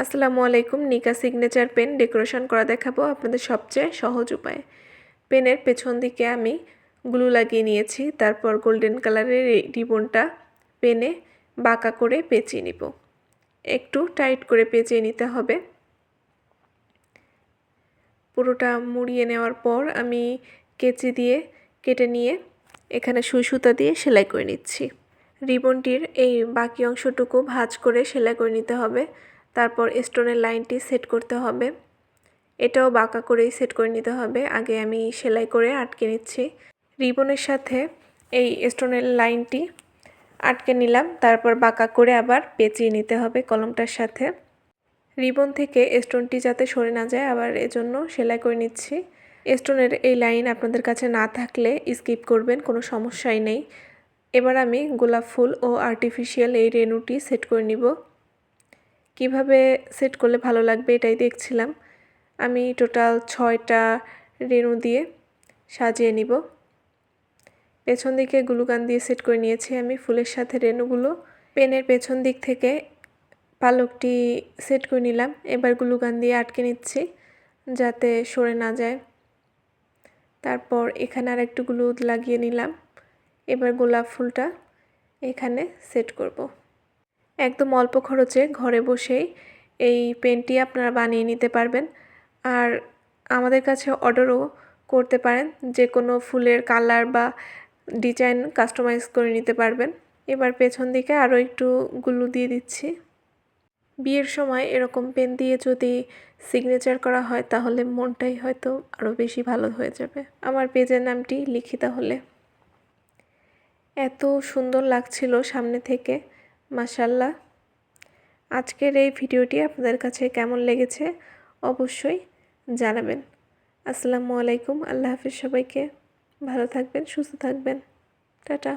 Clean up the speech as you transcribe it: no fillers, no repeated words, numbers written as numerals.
আসসালামু আলাইকুম। নিকা সিগনেচার পেন ডেকোরেশন করা দেখাবো আপনাদের সবচেয়ে সহজ উপায়ে। পেনের পেছন দিকে আমি গ্লু লাগিয়ে নিয়েছি, তারপর গোল্ডেন কালারের এই রিবনটা পেনে বাঁকা করে পেঁচিয়ে নিব। একটু টাইট করে পেঁচিয়ে নিতে হবে। পুরোটা মুড়িয়ে নেওয়ার পর আমি কেচি দিয়ে কেটে নিয়ে এখানে সুই সুতা দিয়ে সেলাই করে নিচ্ছি। রিবনটির এই বাকি অংশটুকু ভাঁজ করে সেলাই করে নিতে হবে। তারপর স্টোনের লাইনটি সেট করতে হবে। এটাও বাঁকা করেই সেট করে নিতে হবে। আগে আমি সেলাই করে আটকে নিচ্ছি। রিবনের সাথে এই স্টোনের লাইনটি আটকে নিলাম, তারপর বাঁকা করে আবার পেঁচিয়ে নিতে হবে কলমটার সাথে। রিবন থেকে স্টোনটি যাতে সরে না যায়, আবার এজন্য সেলাই করে নিচ্ছি। স্টোনের এই লাইন আপনাদের কাছে না থাকলে স্কিপ করবেন, কোনো সমস্যাই নেই। এবার আমি গোলাপ ফুল ও আর্টিফিশিয়াল এই রেণুটি সেট করে নিব। কিভাবে সেট করলে ভালো লাগবে এটাই দেখছিলাম। আমি টোটাল 6টা রেণু দিয়ে সাজিয়ে নিব। পেছন দিকে গ্লুগান দিয়ে সেট করে নিয়েছি আমি ফুলের সাথে রেণুগুলো। পেনের পেছন দিক থেকে পালকটি সেট করে নিলাম। এবার গ্লুগান দিয়ে আটকে নিচ্ছি যাতে সরে না যায়। তারপর এখানে আর একটু গ্লু লাগিয়ে নিলাম। এবার গোলাপ ফুলটা এখানে সেট করব। একদম অল্প খরচে ঘরে বসেই এই পেনটি আপনারা বানিয়ে নিতে পারবেন। আর আমাদের কাছে অর্ডারও করতে পারেন, যে কোনো ফুলের কালার বা ডিজাইন কাস্টমাইজ করে নিতে পারবেন। এবার পেছন দিকে আরও একটু গ্লু দিয়ে দিচ্ছি। বিয়ের সময় এরকম পেন দিয়ে যদি সিগনেচার করা হয় তাহলে মনটাই হয়তো আরও বেশি ভালো হয়ে যাবে। আমার পেজের নামটি লিখি তাহলে। এত সুন্দর লাগছিল সামনে থেকে, মাশাআল্লাহ। আজকের এই ভিডিওটি আপনাদের কাছে কেমন লেগেছে অবশ্যই জানাবেন। আসসালামু আলাইকুম। আল্লাহ হাফেজ সবাইকে। ভালো থাকবেন, সুস্থ থাকবেন। টাটা।